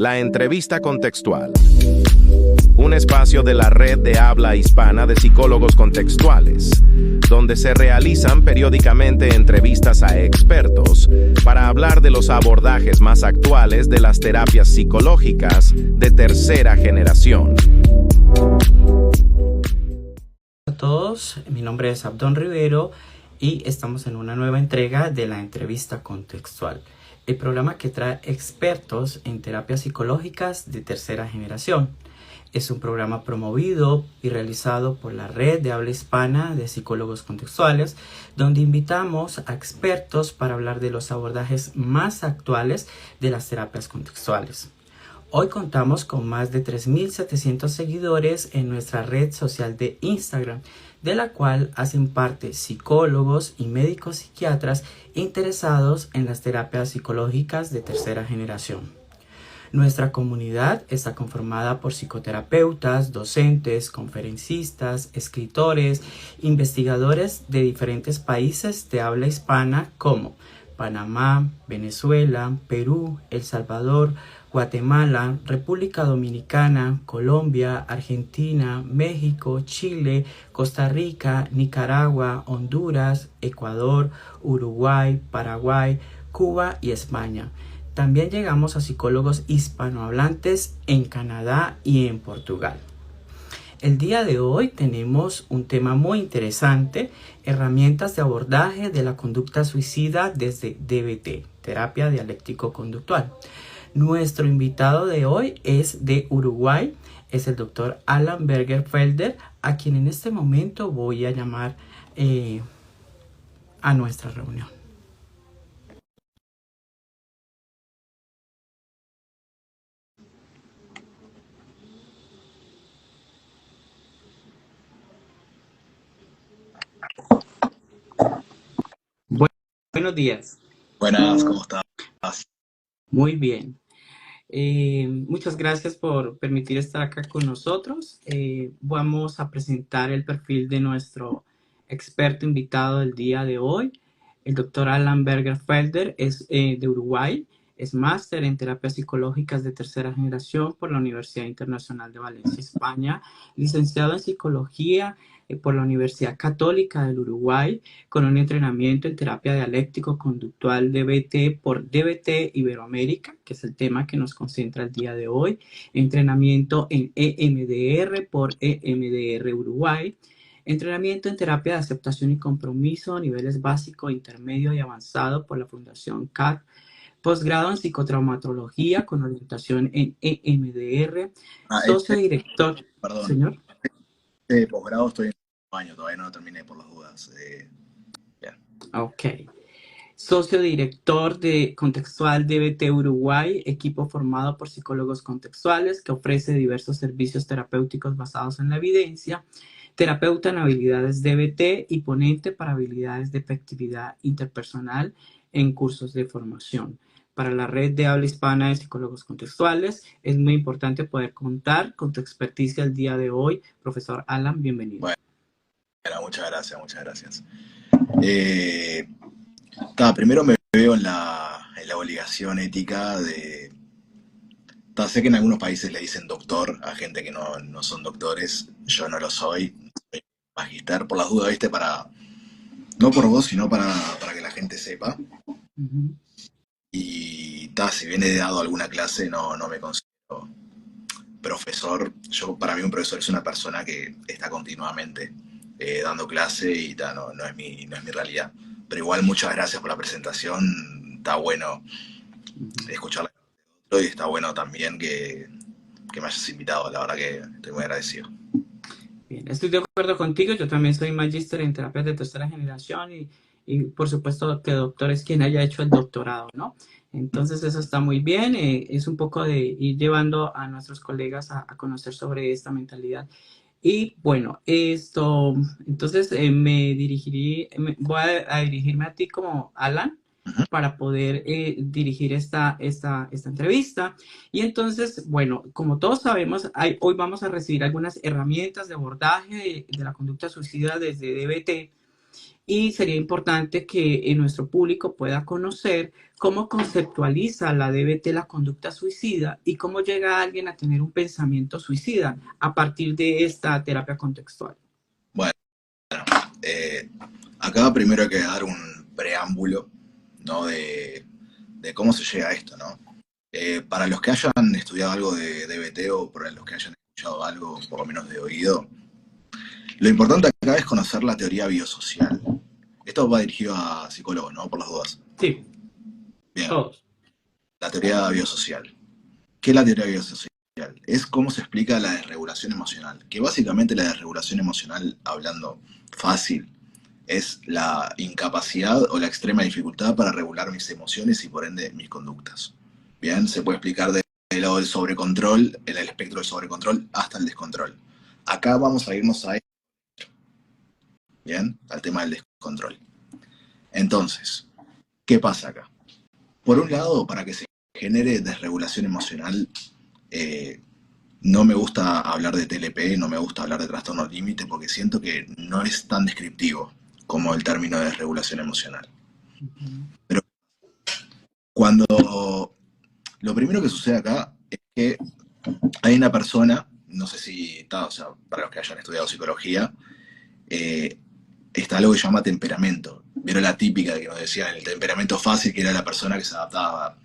La entrevista contextual. Un espacio de la red de habla hispana de psicólogos contextuales, donde se realizan periódicamente entrevistas a expertos para hablar de los abordajes más actuales de las terapias psicológicas de tercera generación. Hola a todos, mi nombre es Abdón Rivero y estamos en una nueva entrega de la entrevista contextual, el programa que trae expertos en terapias psicológicas de tercera generación. Es un programa promovido y realizado por la red de habla hispana de psicólogos contextuales, donde invitamos a expertos para hablar de los abordajes más actuales de las terapias contextuales. Hoy contamos con más de 3.700 seguidores en nuestra red social de Instagram, de la cual hacen parte psicólogos y médicos psiquiatras interesados en las terapias psicológicas de tercera generación. Nuestra comunidad está conformada por psicoterapeutas, docentes, conferencistas, escritores, investigadores de diferentes países de habla hispana como Panamá, Venezuela, Perú, El Salvador, Guatemala, República Dominicana, Colombia, Argentina, México, Chile, Costa Rica, Nicaragua, Honduras, Ecuador, Uruguay, Paraguay, Cuba y España. También llegamos a psicólogos hispanohablantes en Canadá y en Portugal. El día de hoy tenemos un tema muy interesante, herramientas de abordaje de la conducta suicida desde DBT, terapia dialéctico-conductual. Nuestro invitado de hoy es de Uruguay, es el doctor Alan Berger-Felder, a quien en este momento voy a llamar a nuestra reunión. Buenos días. Buenas, ¿cómo estás? Muy bien. Muchas gracias por permitir estar acá con nosotros. Vamos a presentar el perfil de nuestro experto invitado del día de hoy. El doctor Alan Berger-Felder es de Uruguay, es máster en terapias psicológicas de tercera generación por la Universidad Internacional de Valencia, España, licenciado en psicología por la Universidad Católica del Uruguay, con un entrenamiento en terapia dialéctico-conductual DBT por DBT Iberoamérica, que es el tema que nos concentra el día de hoy, entrenamiento en EMDR por EMDR Uruguay, entrenamiento en terapia de aceptación y compromiso a niveles básico, intermedio y avanzado por la Fundación CAC, posgrado en psicotraumatología con orientación en EMDR, socio director. Perdón, Señor. Posgrado estoy en un año, todavía no lo terminé por las dudas. Bien. Ok. Socio director de Contextual DBT Uruguay, equipo formado por psicólogos contextuales que ofrece diversos servicios terapéuticos basados en la evidencia, terapeuta en habilidades DBT y ponente para habilidades de efectividad interpersonal en cursos de formación. Para la red de habla hispana de psicólogos contextuales, es muy importante poder contar con tu experticia el día de hoy. Profesor Alan, bienvenido. Bueno, muchas gracias, muchas gracias. Primero me veo en la obligación ética de... sé que en algunos países le dicen doctor a gente que no son doctores, yo no lo soy magister, por las dudas, ¿viste? No por vos, sino para que la gente sepa. Uh-huh. Y si bien he dado alguna clase, no me considero profesor. Para mí un profesor es una persona que está continuamente dando clase y no es mi realidad. Pero igual muchas gracias por la presentación. Está bueno escucharla y está bueno también que me hayas invitado. La verdad que estoy muy agradecido. Bien, estoy de acuerdo contigo. Yo también soy magíster en terapias de tercera generación y por supuesto que doctor es quien haya hecho el doctorado, ¿no? Entonces eso está muy bien. Es un poco de ir llevando a nuestros colegas a conocer sobre esta mentalidad. Y bueno, entonces voy a dirigirme a ti como Alan para poder dirigir esta entrevista. Y entonces, bueno, como todos sabemos, hoy vamos a recibir algunas herramientas de abordaje de la conducta suicida desde DBT. Y sería importante que nuestro público pueda conocer cómo conceptualiza la DBT la conducta suicida y cómo llega alguien a tener un pensamiento suicida a partir de esta terapia contextual. Bueno, acá primero hay que dar un preámbulo, ¿no? de cómo se llega a esto, ¿no? Para los que hayan estudiado algo de DBT o para los que hayan escuchado algo, por lo menos de oído, lo importante acá es conocer la teoría biosocial. Esto va dirigido a psicólogos, ¿no? Por las dudas. Sí, Bien. todos. La teoría biosocial. ¿Qué es la teoría biosocial? Es cómo se explica la desregulación emocional. Que básicamente la desregulación emocional, hablando fácil, es la incapacidad o la extrema dificultad para regular mis emociones y por ende mis conductas. Bien, se puede explicar del lado del sobrecontrol, en el espectro del sobrecontrol, hasta el descontrol. Acá vamos a irnos a bien, al tema del descontrol. Entonces, ¿qué pasa acá? Por un lado, para que se genere desregulación emocional, no me gusta hablar de TLP, no me gusta hablar de trastorno límite, porque siento que no es tan descriptivo como el término de desregulación emocional. Pero cuando lo primero que sucede acá es que hay una persona, no sé si está, o sea, para los que hayan estudiado psicología, está algo que se llama temperamento. Vieron la típica que nos decían, el temperamento fácil, que era la persona que se adaptaba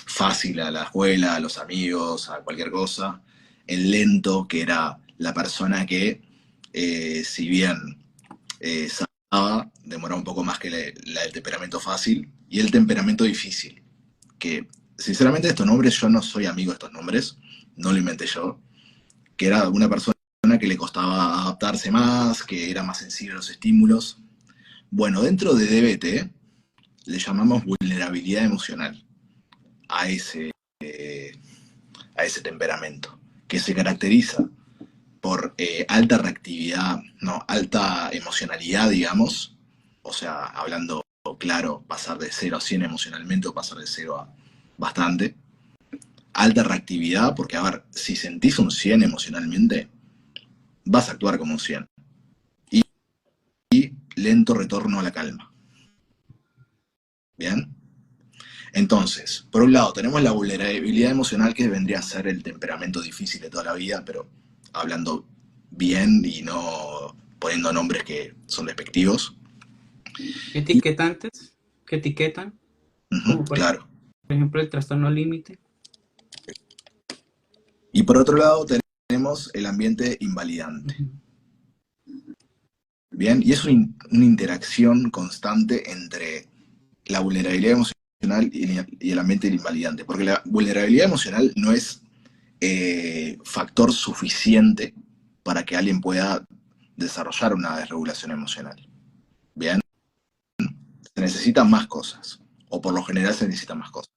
fácil a la escuela, a los amigos, a cualquier cosa. El lento, que era la persona que, si bien se adaptaba, demoraba un poco más que la del temperamento fácil. Y el temperamento difícil, que sinceramente estos nombres, yo no soy amigo de estos nombres, no lo inventé yo, que era una persona que le costaba adaptarse más, que era más sensible a los estímulos. Bueno, dentro de DBT le llamamos vulnerabilidad emocional a ese temperamento, que se caracteriza por alta reactividad, no, alta emocionalidad, digamos, o sea, hablando claro, pasar de 0 a 100 emocionalmente o pasar de 0 a bastante. Alta reactividad, porque a ver, si sentís un 100 emocionalmente, vas a actuar como un 100. Y lento retorno a la calma. ¿Bien? Entonces, por un lado tenemos la vulnerabilidad emocional, que vendría a ser el temperamento difícil de toda la vida, pero hablando bien y no poniendo nombres que son despectivos. Etiquetantes que etiquetan, como claro. por ejemplo el trastorno límite. Y por otro lado tenemos el ambiente invalidante. Bien, y es una interacción constante entre la vulnerabilidad emocional y el ambiente invalidante, porque la vulnerabilidad emocional no es factor suficiente para que alguien pueda desarrollar una desregulación emocional. Bien, se necesitan más cosas, o por lo general se necesitan más cosas.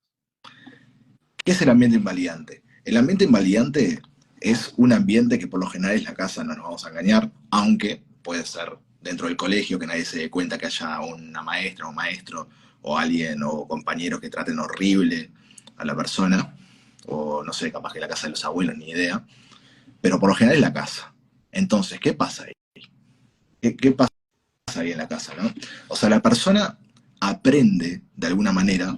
¿Qué es el ambiente invalidante? El ambiente invalidante es un ambiente que por lo general es la casa, no nos vamos a engañar, aunque puede ser dentro del colegio, que nadie se dé cuenta que haya una maestra o un maestro o alguien o compañeros que traten horrible a la persona, o no sé, capaz que la casa de los abuelos, ni idea, pero por lo general es la casa. Entonces, ¿qué pasa ahí? ¿Qué pasa ahí en la casa, no? O sea, la persona aprende de alguna manera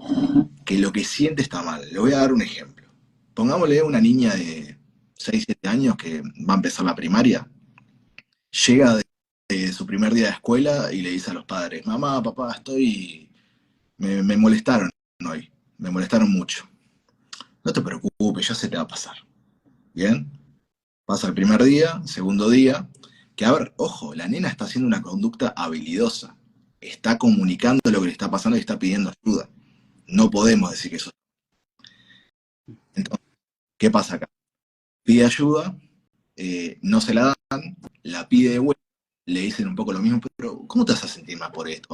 que lo que siente está mal. Le voy a dar un ejemplo. Pongámosle a una niña de 6, 7 años que va a empezar la primaria, llega de su primer día de escuela y le dice a los padres: mamá, papá, me molestaron hoy, me molestaron mucho. No te preocupes, ya se te va a pasar. ¿Bien? Pasa el primer día, segundo día, que a ver, ojo, la nena está haciendo una conducta habilidosa, está comunicando lo que le está pasando y está pidiendo ayuda. No podemos decir que eso. Entonces, ¿qué pasa acá? Pide ayuda, no se la dan, la pide de vuelta, le dicen un poco lo mismo, pero ¿cómo te vas a sentir más por esto?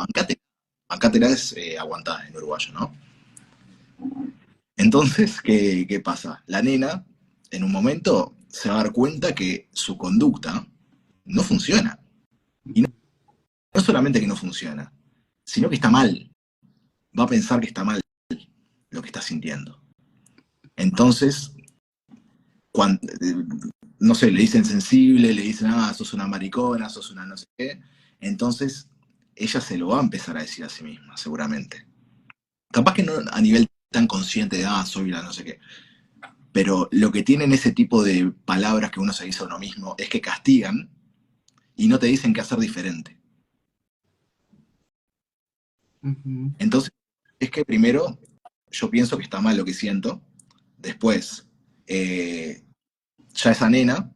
Bancátela es aguantar en uruguayo, ¿no? Entonces, ¿qué pasa? La nena, en un momento, se va a dar cuenta que su conducta no funciona. Y no solamente que no funciona, sino que está mal. Va a pensar que está mal lo que está sintiendo. Entonces, no sé, le dicen sensible, le dicen, sos una maricona, sos una no sé qué. Entonces, ella se lo va a empezar a decir a sí misma, seguramente. Capaz que no a nivel tan consciente de, soy la no sé qué. Pero lo que tienen ese tipo de palabras que uno se dice a uno mismo es que castigan y no te dicen qué hacer diferente. Ujú. Entonces, es que primero yo pienso que está mal lo que siento. Después, ya esa nena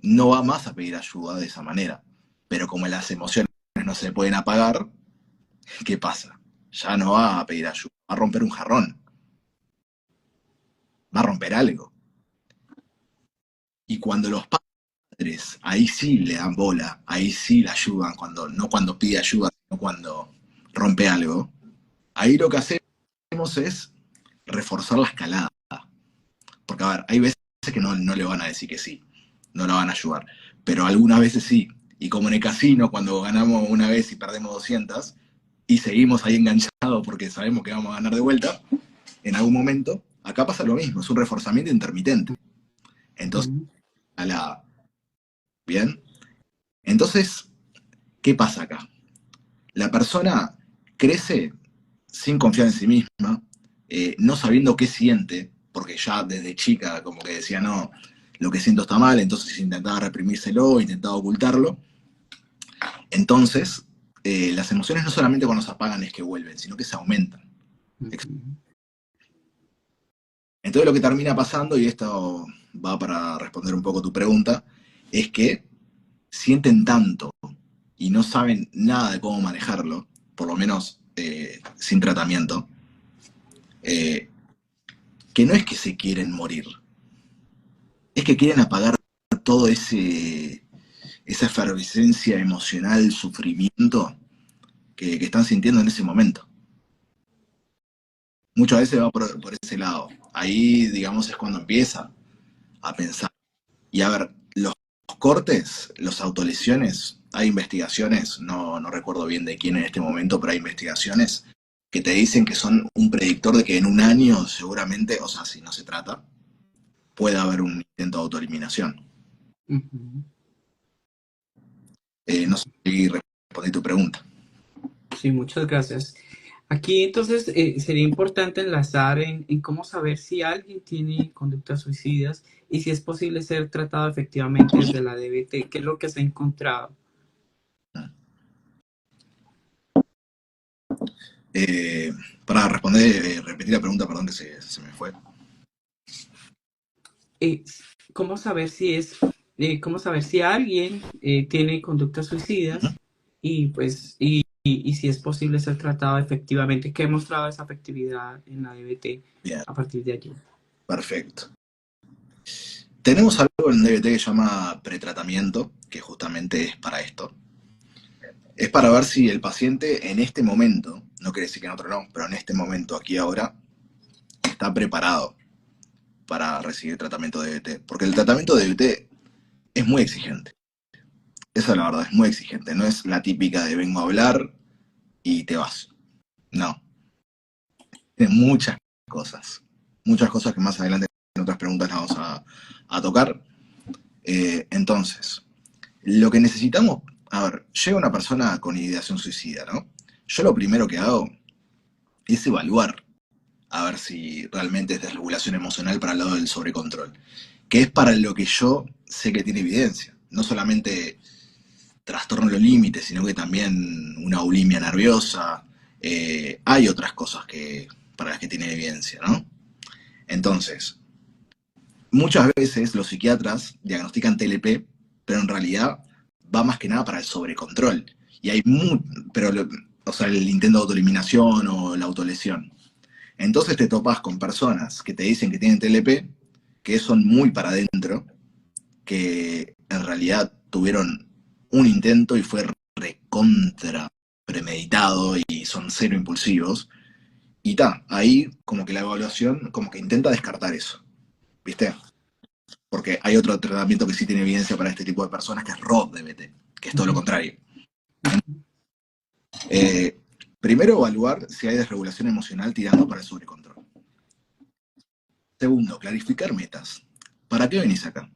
no va más a pedir ayuda de esa manera. Pero como las emociones no se pueden apagar, ¿qué pasa? Ya no va a pedir ayuda, va a romper un jarrón, va a romper algo. Y cuando los padres ahí sí le dan bola, ahí sí la ayudan, no cuando pide ayuda, sino cuando rompe algo, ahí lo que hacemos es reforzar la escalada. Porque, a ver, hay veces que no le van a decir que sí, no la van a ayudar, pero algunas veces sí. Y como en el casino, cuando ganamos una vez y perdemos 200, y seguimos ahí enganchados porque sabemos que vamos a ganar de vuelta, en algún momento, acá pasa lo mismo, es un reforzamiento intermitente. Entonces, Ujú. a la... Bien. Entonces, ¿qué pasa acá? La persona crece sin confiar en sí misma, no sabiendo qué siente, porque ya desde chica como que decía, no, lo que siento está mal, entonces intentaba reprimírselo, intentaba ocultarlo. Entonces, las emociones no solamente cuando se apagan es que vuelven, sino que se aumentan. Ujú. Entonces lo que termina pasando, y esto va para responder un poco tu pregunta, es que sienten tanto y no saben nada de cómo manejarlo, por lo menos sin tratamiento, eh, que no es que se quieren morir, es que quieren apagar todo esa efervescencia emocional, sufrimiento que están sintiendo en ese momento. Muchas veces va por ese lado. Ahí, digamos, es cuando empieza a pensar. Y a ver, los cortes, las autolesiones, hay investigaciones, no recuerdo bien de quién en este momento, pero hay investigaciones que te dicen que son un predictor de que en un año seguramente, o sea, si no se trata, puede haber un intento de autoeliminación. Ujú. No sé si respondí tu pregunta. Sí, muchas gracias. Aquí entonces sería importante enlazar en cómo saber si alguien tiene conductas suicidas y si es posible ser tratado efectivamente desde la DBT, qué es lo que se ha encontrado. Eh, para responder, repetir la pregunta, perdón que se me fue. Eh, ¿Cómo saber si cómo saber si alguien tiene conductas suicidas y pues y si es posible ser tratado efectivamente? ¿Qué ha mostrado esa efectividad en la DBT Bien, a partir de allí? perfecto. Tenemos algo en DBT que se llama pretratamiento, que justamente es para esto. Es para ver si el paciente en este momento, no quiere decir que en otro no, pero en este momento, aquí ahora, está preparado para recibir tratamiento de DBT. Porque el tratamiento de DBT es muy exigente. Esa es la verdad, es muy exigente. No es la típica de vengo a hablar y te vas. No. Tiene muchas cosas. Muchas cosas que más adelante en otras preguntas las vamos a tocar. Entonces, lo que necesitamos, a ver, llega una persona con ideación suicida, ¿no? Yo lo primero que hago es evaluar a ver si realmente es desregulación emocional para el lado del sobrecontrol, que es para lo que yo sé que tiene evidencia. No solamente trastorno en los límites, sino que también una bulimia nerviosa. Hay otras cosas para las que tiene evidencia, ¿no? Entonces, muchas veces los psiquiatras diagnostican TLP, pero en realidad va más que nada para el sobrecontrol. Y hay o sea, el intento de autoeliminación o la autolesión. Entonces te topas con personas que te dicen que tienen TLP, que son muy para adentro, que en realidad tuvieron un intento y fue recontra premeditado y son cero impulsivos. Y ahí como que la evaluación como que intenta descartar eso, ¿viste? Porque hay otro tratamiento que sí tiene evidencia para este tipo de personas, que es RODBT, que es todo lo Ujú. contrario. Ujú. Eh, Primero, evaluar si hay desregulación emocional tirando para el sobrecontrol. Segundo, clarificar metas. ¿Para qué venís acá?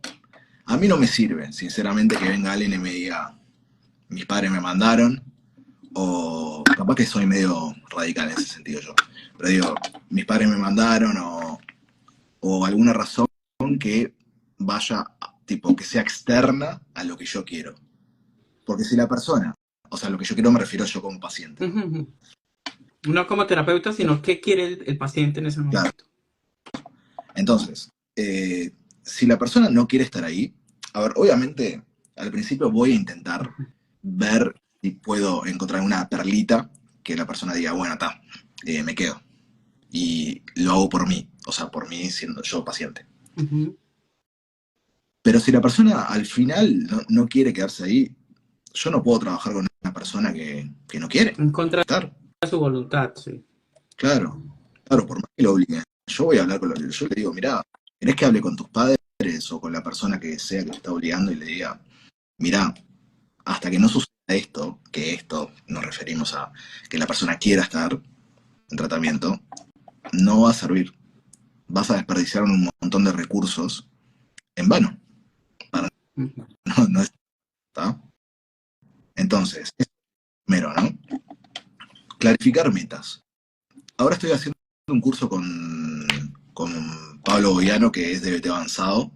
A mí no me sirve, sinceramente, que venga alguien y me diga, mis padres me mandaron, o capaz que soy medio radical en ese sentido yo, pero digo, mis padres me mandaron o alguna razón que vaya, tipo, que sea externa a lo que yo quiero. Porque si la persona, o sea, lo que yo quiero me refiero yo como paciente, ¿no? Ujú. No como terapeuta, sino qué quiere el paciente en ese Claro. momento. Entonces, si la persona no quiere estar ahí, a ver, obviamente, al principio voy a intentar ver si puedo encontrar una perlita que la persona diga, bueno, está, me quedo. Y lo hago por mí, o sea, por mí siendo yo paciente. Ujú. Pero si la persona al final no quiere quedarse ahí, yo no puedo trabajar con una persona que no quiere En contra estar. de su voluntad, sí. Claro, claro, por más que lo obliguen. Yo voy a hablar yo le digo, mirá, ¿querés que hable con tus padres o con la persona que sea que te está obligando y le diga, mirá, hasta que no suceda esto, que esto nos referimos a que la persona quiera estar en tratamiento, no va a servir. Vas a desperdiciar un montón de recursos en vano. Ujú. No está. Entonces, es primero, ¿no? Clarificar metas. Ahora estoy haciendo un curso con Pablo Boyano, que es de BT avanzado,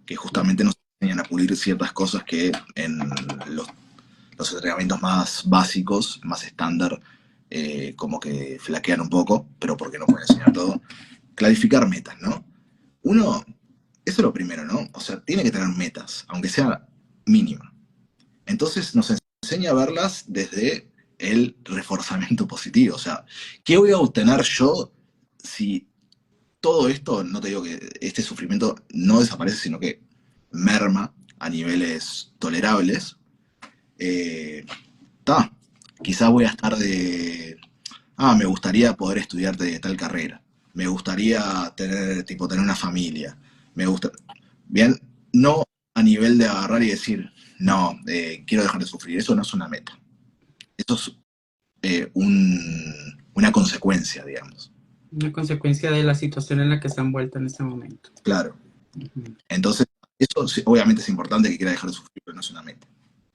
que justamente nos enseñan a pulir ciertas cosas que en los entrenamientos más básicos, más estándar, como que flaquean un poco, pero porque no pueden enseñar todo. Clarificar metas, ¿no? Uno, eso es lo primero, ¿no? O sea, tiene que tener metas, aunque sea mínima. Entonces nos enseña a verlas desde el reforzamiento positivo. O sea, ¿qué voy a obtener yo si todo esto, no te digo que este sufrimiento no desaparece, sino que merma a niveles tolerables? Ta, quizás voy a estar me gustaría poder estudiar de tal carrera. Me gustaría tener una familia. Me gusta, bien, no a nivel de agarrar y decir, no, quiero dejar de sufrir. Eso no es una meta. Eso es una consecuencia, digamos. Una consecuencia de la situación en la que está envuelta en este momento. Claro. Ujú. Entonces, eso sí, obviamente es importante que quiera dejar de sufrir, pero no es una meta.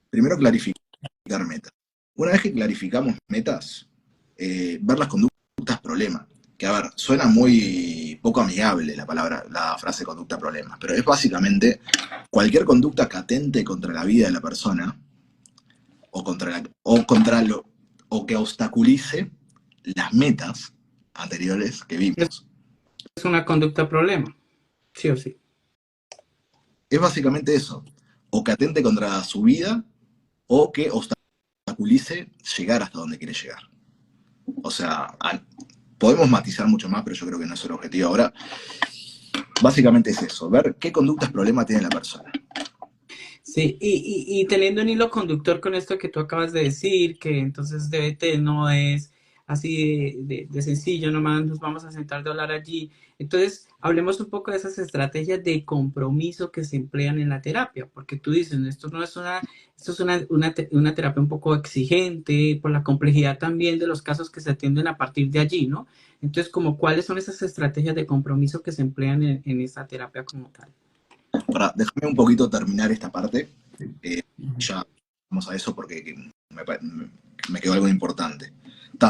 Primero, clarificar metas. Una vez que clarificamos metas, ver las conductas problema. Que, a ver, suena muy poco amigable la frase conducta problema, pero es básicamente cualquier conducta que atente contra la vida de la persona o que obstaculice las metas anteriores que vimos. Es una conducta problema, sí o sí. Es básicamente eso, o que atente contra su vida o que obstaculice llegar hasta donde quiere llegar. O sea, podemos matizar mucho más, pero yo creo que no es el objetivo ahora. Básicamente es eso, ver qué conductas problema tiene la persona. Sí, y teniendo un hilo conductor con esto que tú acabas de decir, que entonces DBT no es así de sencillo, nomás nos vamos a sentar de hablar allí. Entonces, hablemos un poco de esas estrategias de compromiso que se emplean en la terapia, porque tú dices, esto no es esto es una terapia un poco exigente por la complejidad también de los casos que se atienden a partir de allí, ¿no? Entonces, como cuáles son esas estrategias de compromiso que se emplean en esta terapia como tal. Déjame un poquito terminar esta parte. Ya vamos a eso porque me quedó algo importante.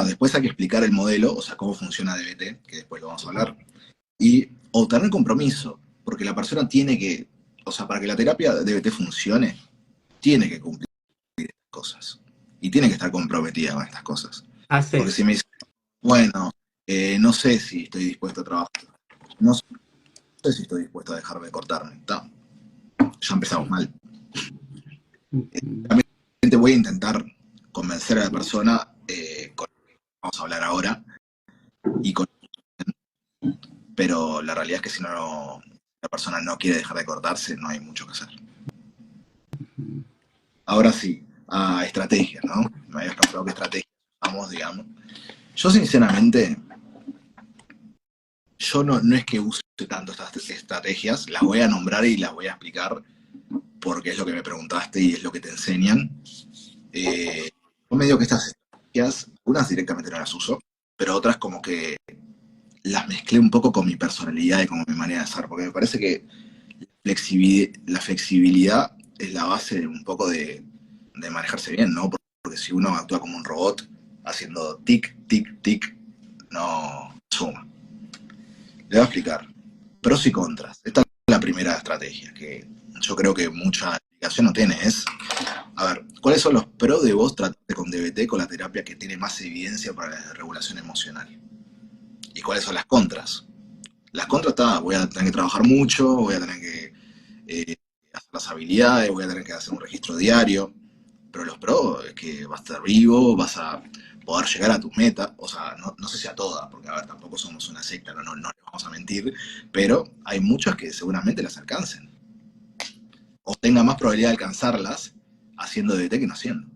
Después hay que explicar el modelo, o sea, cómo funciona DBT, que después lo vamos a hablar. Y obtener compromiso, porque la persona tiene que, o sea, para que la terapia DBT funcione, tiene que cumplir cosas. Y tiene que estar comprometida con estas cosas. Porque Hacer. si me dice, bueno, no sé si estoy dispuesto a trabajar, no sé si estoy dispuesto a dejar de cortarme, ya empezamos mal. Ujú. Realmente voy a intentar convencer a la persona con lo que vamos a hablar ahora, pero la realidad es que si no la persona no quiere dejar de cortarse, no hay mucho que hacer. Ahora sí, a estrategias, ¿no? Me habías preguntado qué estrategias usamos, digamos. Yo sinceramente, yo no es que use tanto estas estrategias, las voy a nombrar y las voy a explicar porque es lo que me preguntaste y es lo que te enseñan. Yo me digo que estas estrategias, unas directamente no las uso, pero otras como que las mezclé un poco con mi personalidad y con mi manera de ser, porque me parece que la flexibilidad es la base un poco de manejarse bien, ¿no? porque si uno actúa como un robot, haciendo tic, tic, tic, no suma. Le voy a explicar pros y contras. Esta es la primera estrategia, que yo creo que mucha explicación no tiene. Es, a ver, ¿cuáles son los pros de vos tratarte con DBT, con la terapia que tiene más evidencia para la regulación emocional? ¿Y cuáles son las contras? Las contras está, voy a tener que trabajar mucho, voy a tener que hacer las habilidades, voy a tener que hacer un registro diario, pero los pros es que vas a estar vivo, vas a poder llegar a tus metas, o sea, no sé si a todas, porque a ver, tampoco somos una secta, no les vamos a mentir, pero hay muchas que seguramente las alcancen, o tengan más probabilidad de alcanzarlas haciendo DBT que no haciendo.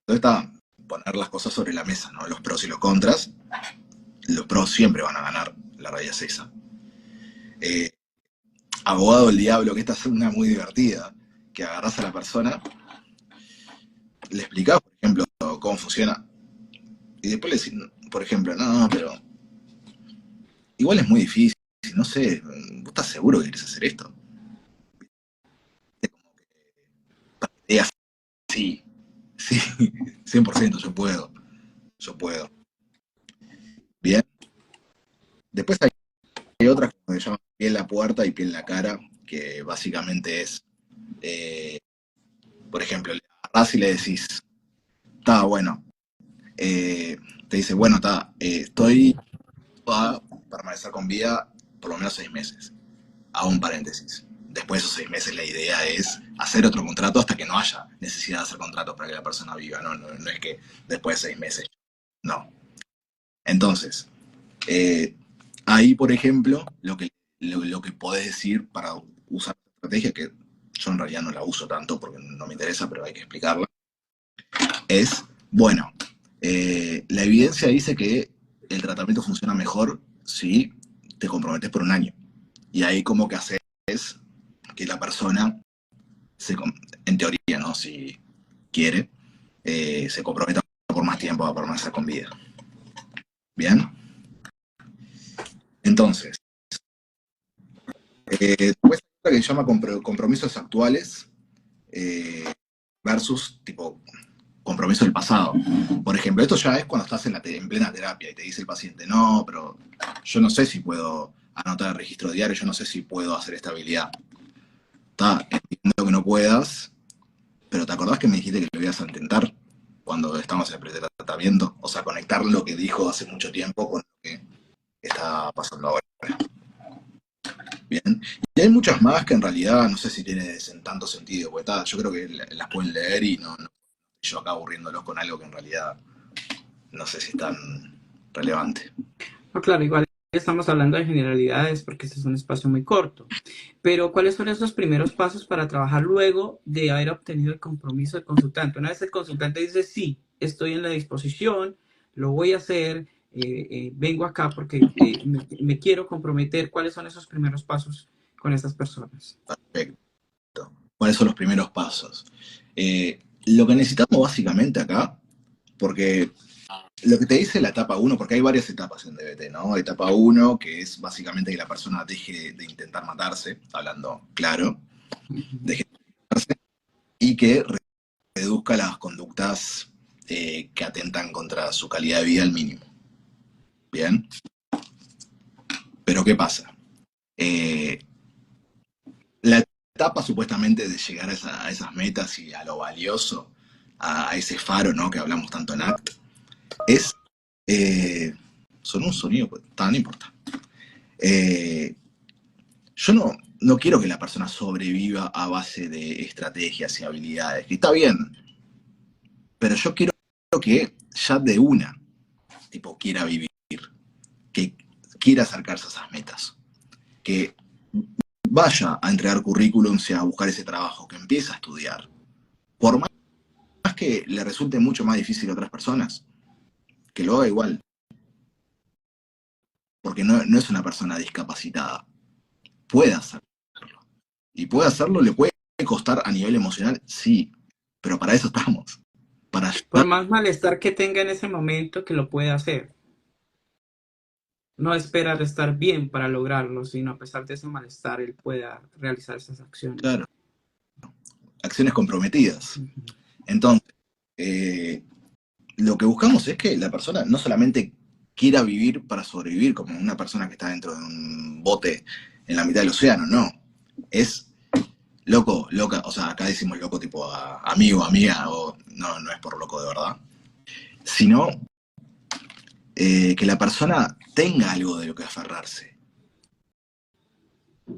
Entonces está poner las cosas sobre la mesa, ¿no? Los pros y los contras. Los pros siempre van a ganar, la realidad es esa. Abogado del diablo, que esta es una muy divertida, que agarrás a la persona, le explicás, por ejemplo, cómo funciona, y después le decís, por ejemplo, no, pero igual es muy difícil, no sé, ¿vos estás seguro que querés hacer esto? Es como que te digas, sí, sí, 100% yo puedo. Bien, después hay otras que se llaman pie en la puerta y pie en la cara, que básicamente es, por ejemplo, le agarrás y le decís, está bueno, te dice, bueno, estoy a permanecer con vida por lo menos 6 meses. Hago un paréntesis. Después de esos 6 meses la idea es hacer otro contrato hasta que no haya necesidad de hacer contratos para que la persona viva. No es que después de 6 meses. No. Entonces, ahí, por ejemplo, lo que podés decir para usar esta estrategia, que yo en realidad no la uso tanto porque no me interesa, pero hay que explicarla, es, bueno, la evidencia dice que el tratamiento funciona mejor si te comprometes por un año. Y ahí como que haces que la persona, en teoría, ¿no? Si quiere, se comprometa por más tiempo a permanecer con vida. ¿Bien? Entonces, después hay otra que se llama compromisos actuales versus tipo compromiso del pasado. Por ejemplo, esto ya es cuando estás en plena terapia y te dice el paciente, no, pero yo no sé si puedo anotar el registro diario, yo no sé si puedo hacer esta habilidad. Entiendo que no puedas, pero ¿te acordás que me dijiste que lo ibas a intentar cuando estamos en el pretratamiento? O sea, conectar lo que dijo hace mucho tiempo con lo que está pasando ahora. Bien. Y hay muchas más que en realidad no sé si tienen tanto sentido, porque yo creo que las pueden leer y no yo acá aburriéndolos con algo que en realidad no sé si es tan relevante. No, claro, igual estamos hablando de generalidades porque este es un espacio muy corto. Pero, ¿cuáles son esos primeros pasos para trabajar luego de haber obtenido el compromiso del consultante? Una vez el consultante dice, sí, estoy en la disposición, lo voy a hacer, vengo acá porque me quiero comprometer. ¿Cuáles son esos primeros pasos con estas personas? Perfecto. ¿Cuáles son los primeros pasos? Lo que necesitamos básicamente acá, porque lo que te dice la etapa 1, porque hay varias etapas en DBT, ¿no? Etapa 1, que es básicamente que la persona deje de intentar matarse, hablando claro, deje de matarse, y que reduzca las conductas que atentan contra su calidad de vida al mínimo. ¿Bien? Pero ¿qué pasa? La etapa supuestamente de llegar a esas metas y a lo valioso, a ese faro, ¿no? Que hablamos tanto en ACT, es... son un sonido, pues, no importa. Yo no quiero que la persona sobreviva a base de estrategias y habilidades, que está bien, pero yo quiero que ya de una, tipo, quiera vivir, que quiera acercarse a esas metas, que vaya a entregar currículums y a buscar ese trabajo, que empiece a estudiar. Por más que le resulte mucho más difícil a otras personas, que lo haga igual. Porque no es una persona discapacitada. Puede hacerlo. Y puede hacerlo, le puede costar a nivel emocional, sí. Pero para eso estamos. Para ayudar. Por más malestar que tenga en ese momento, que lo puede hacer. No esperar estar bien para lograrlo, sino a pesar de ese malestar, él pueda realizar esas acciones. Claro. acciones comprometidas. Entonces, lo que buscamos es que la persona no solamente quiera vivir para sobrevivir como una persona que está dentro de un bote en la mitad del océano, no. Es loco, loca, o sea, acá decimos loco tipo amigo, amiga, o no es por loco de verdad, sino que la persona tenga algo de lo que aferrarse.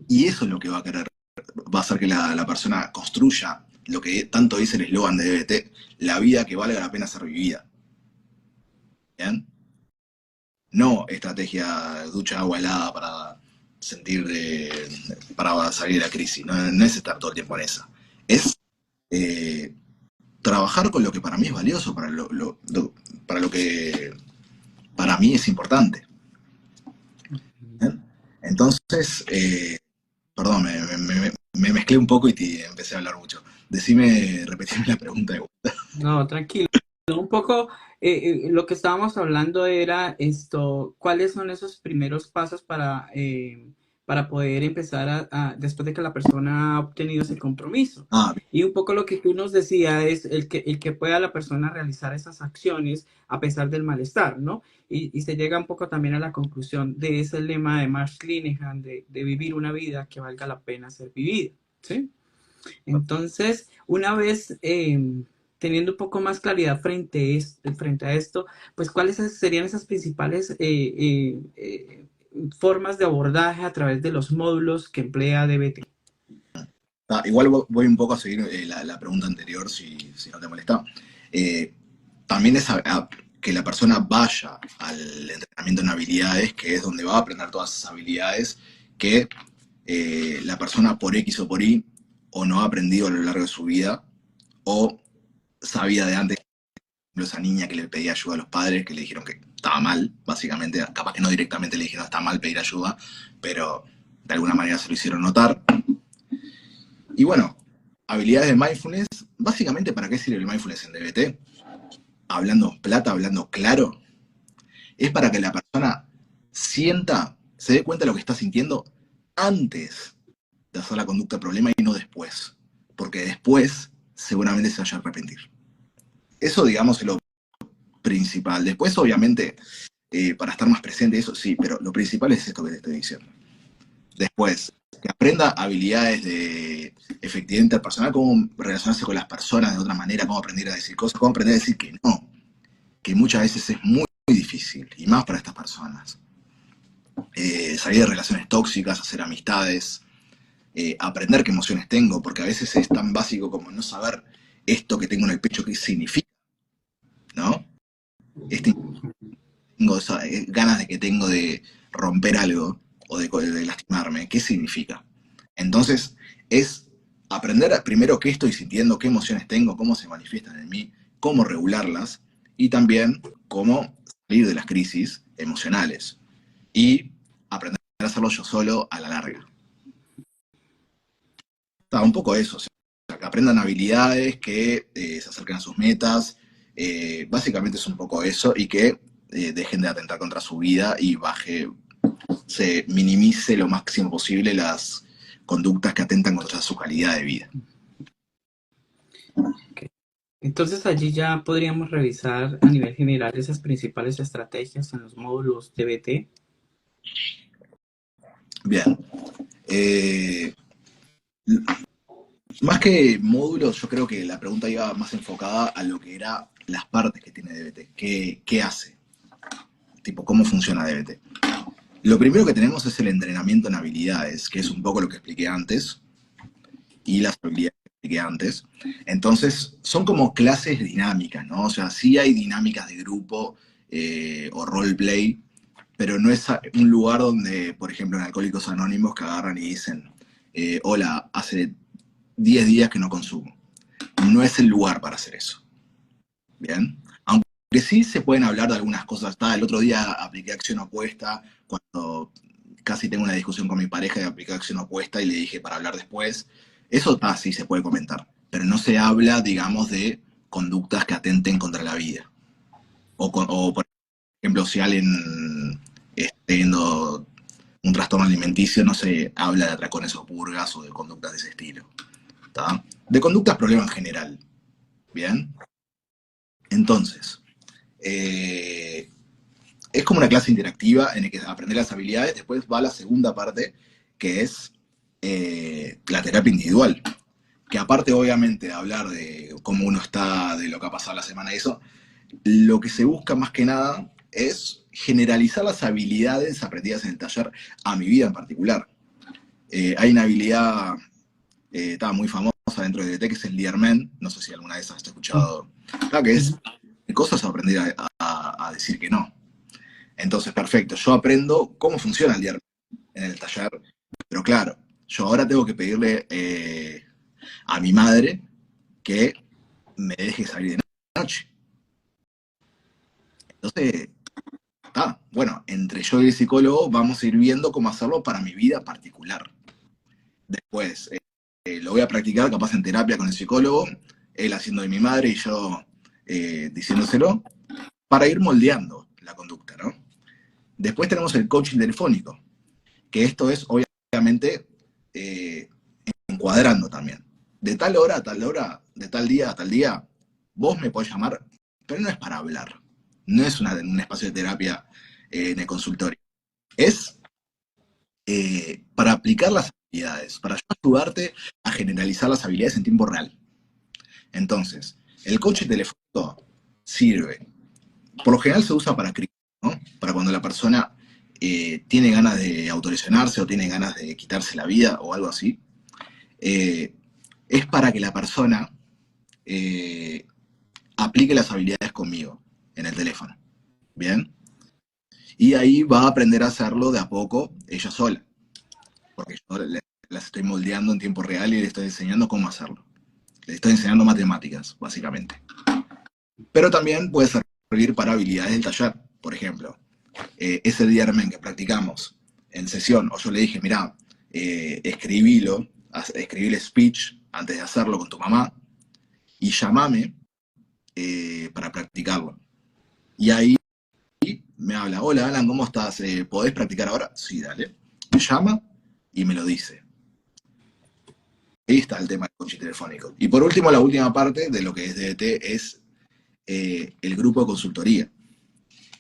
Y eso es lo que va a hacer que la persona construya lo que tanto dice el eslogan de DBT, la vida que valga la pena ser vivida. ¿Bien? No estrategia ducha agua helada para para salir de la crisis. No es estar todo el tiempo en esa. Es trabajar con lo que para mí es valioso, para lo que para mí es importante. ¿Bien? Entonces, perdón, me mezclé un poco y empecé a hablar mucho. Repetime la pregunta de vuelta. No, tranquilo. Un poco lo que estábamos hablando era esto, ¿cuáles son esos primeros pasos para poder empezar después de que la persona ha obtenido ese compromiso? Y un poco lo que tú nos decías es el que pueda la persona realizar esas acciones a pesar del malestar, ¿no? Y se llega un poco también a la conclusión de ese lema de Marsh Linehan de vivir una vida que valga la pena ser vivida, ¿sí? Entonces, una vez teniendo un poco más claridad frente a esto, pues ¿cuáles serían esas principales formas de abordaje a través de los módulos que emplea DBT? Igual voy un poco a seguir la pregunta anterior, si no te molesta. También es que la persona vaya al entrenamiento en habilidades, que es donde va a aprender todas esas habilidades que la persona por X o por Y o no ha aprendido a lo largo de su vida, o sabía de antes, esa niña que le pedía ayuda a los padres, que le dijeron que estaba mal, básicamente, capaz que no directamente le dijeron está mal pedir ayuda, pero de alguna manera se lo hicieron notar. Y bueno, habilidades de mindfulness, básicamente, ¿para qué sirve el mindfulness en DBT? Hablando plata, hablando claro, es para que la persona se dé cuenta de lo que está sintiendo antes de hacer la conducta problema y no después, porque después seguramente se vaya a arrepentir. Eso, digamos, es lo principal. Después, obviamente, para estar más presente, eso sí, pero lo principal es esto que te estoy diciendo. Después, que aprenda habilidades de efectividad interpersonal, cómo relacionarse con las personas de otra manera, cómo aprender a decir cosas, cómo aprender a decir que no, que muchas veces es muy, muy difícil, y más para estas personas. Salir de relaciones tóxicas, hacer amistades, aprender qué emociones tengo, porque a veces es tan básico como no saber esto que tengo en el pecho qué significa, ¿no? Tengo ganas de que tengo de romper algo o de lastimarme, ¿qué significa? Entonces, es aprender primero qué estoy sintiendo, qué emociones tengo, cómo se manifiestan en mí, cómo regularlas, y también cómo salir de las crisis emocionales. Y aprender a hacerlo yo solo a la larga. Un poco eso, o sea, que aprendan habilidades, que se acerquen a sus metas, básicamente es un poco eso, y que dejen de atentar contra su vida y se minimice lo máximo posible las conductas que atentan contra su calidad de vida. Okay. Entonces allí ya podríamos revisar a nivel general esas principales estrategias en los módulos DBT. Bien. Más que módulos, yo creo que la pregunta iba más enfocada a lo que era las partes que tiene DBT. ¿Qué hace? Tipo, ¿cómo funciona DBT? Lo primero que tenemos es el entrenamiento en habilidades, que es un poco lo que expliqué antes, y las habilidades que expliqué antes. Entonces, son como clases dinámicas, ¿no? O sea, sí hay dinámicas de grupo o roleplay, pero no es un lugar donde, por ejemplo, en Alcohólicos Anónimos, que agarran y dicen, hola, hace 10 días que no consumo. No es el lugar para hacer eso. ¿Bien? Aunque sí se pueden hablar de algunas cosas. El otro día apliqué acción opuesta, cuando casi tengo una discusión con mi pareja de aplicar acción opuesta y le dije para hablar después. Eso sí se puede comentar, pero no se habla, digamos, de conductas que atenten contra la vida. O por ejemplo, si alguien está teniendo un trastorno alimenticio, no se habla de atracones o purgas o de conductas de ese estilo. ¿tá? De conductas, problema en general. Bien. Entonces, es como una clase interactiva en la que aprender las habilidades. Después va la segunda parte, que es la terapia individual. Que aparte, obviamente, de hablar de cómo uno está, de lo que ha pasado la semana y eso, lo que se busca más que nada es generalizar las habilidades aprendidas en el taller a mi vida en particular. Hay una habilidad estaba muy famosa dentro de DT, que es el Learman. No sé si alguna vez has escuchado. Claro, que es cosas a aprender a decir que no. Entonces, perfecto, yo aprendo cómo funciona el Learman en el taller, pero claro, yo ahora tengo que pedirle a mi madre que me deje salir de noche. Entonces, bueno, entre yo y el psicólogo vamos a ir viendo cómo hacerlo para mi vida particular. Después, lo voy a practicar capaz en terapia con el psicólogo, él haciendo de mi madre y yo diciéndoselo, para ir moldeando la conducta, ¿no? Después tenemos el coaching telefónico, que esto es obviamente encuadrando también. De tal hora a tal hora, de tal día a tal día, vos me podés llamar, pero no es para hablar, no es un espacio de terapia en el consultorio, es para aplicar las habilidades, para ayudarte a generalizar las habilidades en tiempo real. Entonces, el coaching telefónico sirve. Por lo general se usa para críticas, ¿no? Para cuando la persona tiene ganas de autolesionarse o tiene ganas de quitarse la vida o algo así. Es para que la persona aplique las habilidades conmigo en el teléfono. ¿Bien? Y ahí va a aprender a hacerlo de a poco ella sola. Porque yo las estoy moldeando en tiempo real y le estoy enseñando cómo hacerlo. Le estoy enseñando matemáticas, básicamente. Pero también puede servir para habilidades del taller. Por ejemplo, ese diarmen que practicamos en sesión, o yo le dije, mirá, escribí el speech antes de hacerlo con tu mamá y llamame para practicarlo. Y ahí me habla, hola Alan, ¿cómo estás? ¿Podés practicar ahora? Sí, dale. Me llama y me lo dice. Ahí está el tema del coaching telefónico. Y por último, la última parte de lo que es DBT es el grupo de consultoría.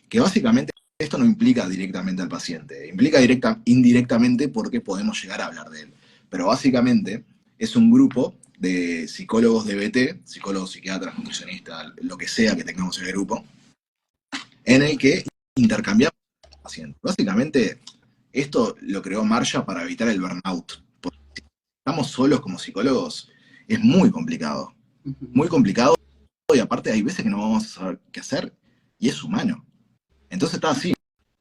Que básicamente esto no implica directamente al paciente, implica indirectamente porque podemos llegar a hablar de él. Pero básicamente es un grupo de psicólogos DBT, psicólogos, psiquiatras, nutricionistas, lo que sea que tengamos en el grupo, en el que intercambiamos con el paciente. Básicamente, esto lo creó Marsha para evitar el burnout. Porque si estamos solos como psicólogos, es muy complicado. Muy complicado, y aparte hay veces que no vamos a saber qué hacer, y es humano. Entonces está así,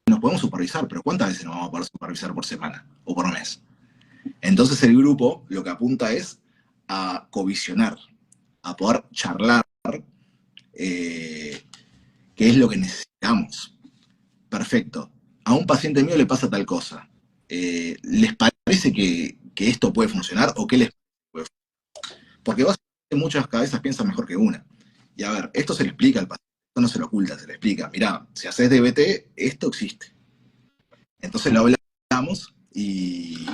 nos podemos supervisar, pero ¿cuántas veces nos vamos a poder supervisar por semana o por mes? Entonces el grupo lo que apunta es a covisionar, a poder charlar qué es lo que necesitamos. Perfecto. A un paciente mío le pasa tal cosa. ¿Les parece que esto puede funcionar o qué les puede funcionar? Porque básicamente muchas cabezas piensan mejor que una. Y a ver, esto se le explica al paciente, esto no se lo oculta, se le explica. Mirá, si haces DBT, esto existe. Entonces lo hablamos y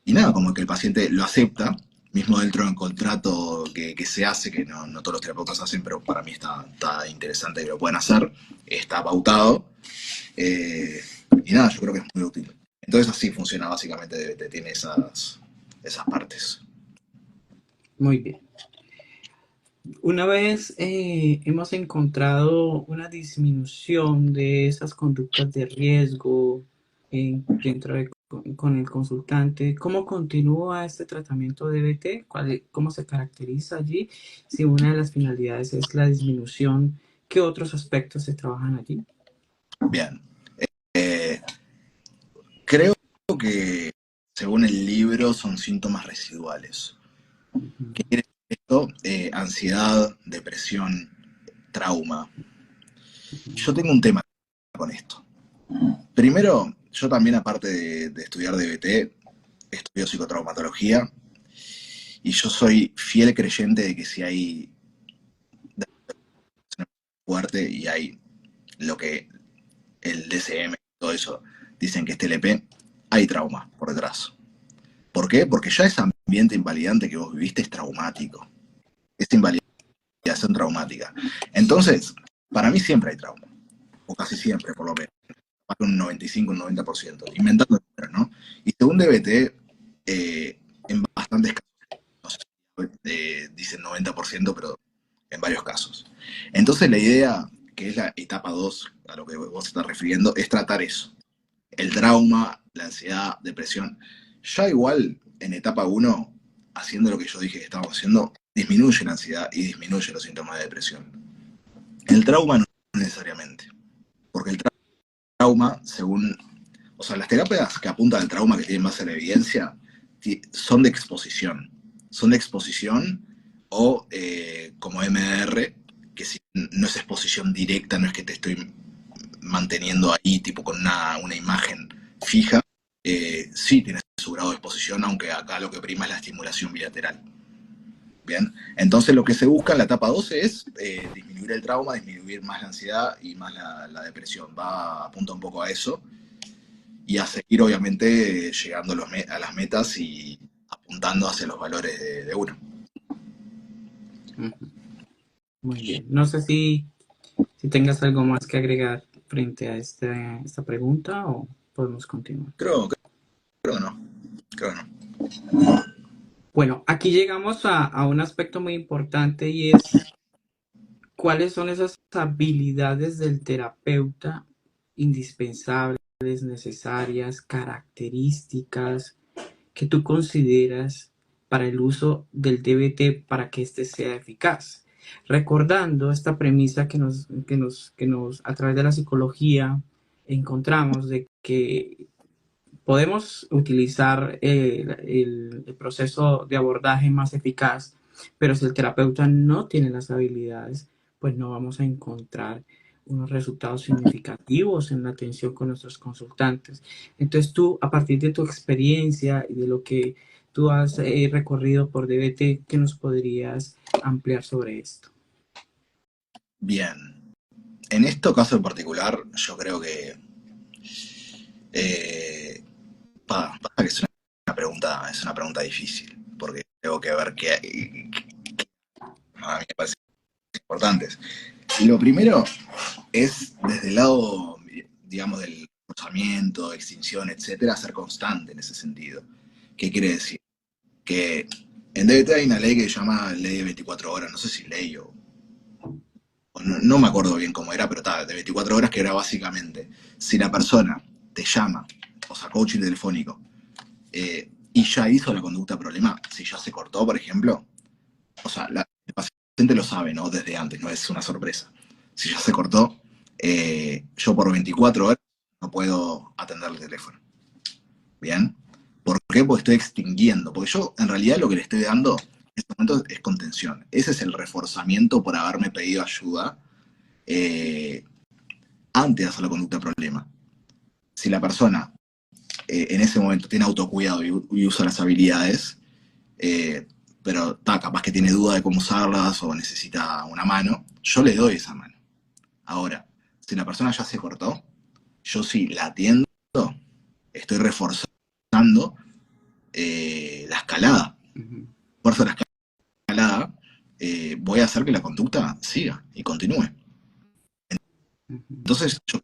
nada, como que el paciente lo acepta, mismo dentro del contrato que se hace, que no todos los terapeutas hacen, pero para mí está interesante que lo puedan hacer, está pautado, y nada, yo creo que es muy útil. Entonces así funciona básicamente DBT, tiene esas partes. Muy bien. Una vez hemos encontrado una disminución de esas conductas de riesgo dentro de con el consultante, ¿cómo continúa este tratamiento de DBT? ¿Cómo se caracteriza allí? Si una de las finalidades es la disminución, ¿qué otros aspectos se trabajan allí? Bien. Creo que según el libro son síntomas residuales. ¿Qué quiere decir esto? Ansiedad, depresión, trauma. Yo tengo un tema con esto. Primero, yo también, aparte de estudiar DBT, estudio psicotraumatología y yo soy fiel creyente de que si hay fuerte y hay lo que el DSM, todo eso, dicen que es TLP, hay trauma por detrás. ¿Por qué? Porque ya esa ambiente invalidante que vos viviste es traumático. Es invalidación traumática. Entonces, para mí siempre hay trauma. O casi siempre, por lo menos. Más de un 95, un 90%. Inventando números, ¿no? Y según DBT, en bastantes casos, no sé si dicen 90%, pero en varios casos. Entonces la idea, que es la etapa 2, a lo que vos estás refiriendo, es tratar eso. El trauma, la ansiedad, depresión. Ya igual, en etapa 1, haciendo lo que yo dije que estábamos haciendo, disminuye la ansiedad y disminuye los síntomas de depresión. El trauma no necesariamente. Porque el trauma, según... O sea, las terapias que apuntan al trauma, que tienen más en evidencia, son de exposición. Son de exposición o como MDR, que si no es exposición directa, no es que te estoy manteniendo ahí tipo con una imagen fija, sí tienes su grado de exposición, aunque acá lo que prima es la estimulación bilateral. Bien, entonces lo que se busca en la etapa 12 es disminuir el trauma, disminuir más la ansiedad y más la depresión. Apunta un poco a eso y a seguir obviamente llegando a las metas y apuntando hacia los valores de uno. Muy bien. No sé si tengas algo más que agregar frente a esta pregunta o podemos continuar. Creo que no. Bueno, aquí llegamos a un aspecto muy importante y es cuáles son esas habilidades del terapeuta indispensables, necesarias, características que tú consideras para el uso del DBT para que éste sea eficaz. Recordando esta premisa que nos a través de la psicología encontramos de que podemos utilizar el proceso de abordaje más eficaz, pero si el terapeuta no tiene las habilidades, pues no vamos a encontrar unos resultados significativos en la atención con nuestros consultantes. Entonces tú, a partir de tu experiencia y de lo que tú has recorrido por DBT, ¿qué nos podrías ampliar sobre esto? Bien. En este caso en particular, yo creo que pasa que es una pregunta difícil, porque tengo que ver qué a mí me parecen importantes. Y lo primero es, desde el lado, digamos, del reforzamiento, extinción, etcétera, ser constante en ese sentido. ¿Qué quiere decir? Que en DBT hay una ley que se llama ley de 24 horas, no sé si ley o no me acuerdo bien cómo era, pero estaba de 24 horas, que era básicamente, si la persona te llama, o sea, coaching telefónico, y ya hizo la conducta problema, si ya se cortó, por ejemplo, o sea, el paciente lo sabe, ¿no? Desde antes, no es una sorpresa. Si ya se cortó, yo por 24 horas no puedo atender el teléfono. ¿Bien? ¿Por qué? Porque estoy extinguiendo. Porque yo, en realidad, lo que le estoy dando en este momento es contención. Ese es el reforzamiento por haberme pedido ayuda antes de hacer la conducta problema. Si la persona en ese momento tiene autocuidado y usa las habilidades, pero capaz que tiene duda de cómo usarlas o necesita una mano, yo le doy esa mano. Ahora, si la persona ya se cortó, yo sí la atiendo, estoy reforzando la escalada. Fuerzo la escalada, voy a hacer que la conducta siga y continúe. Entonces, yo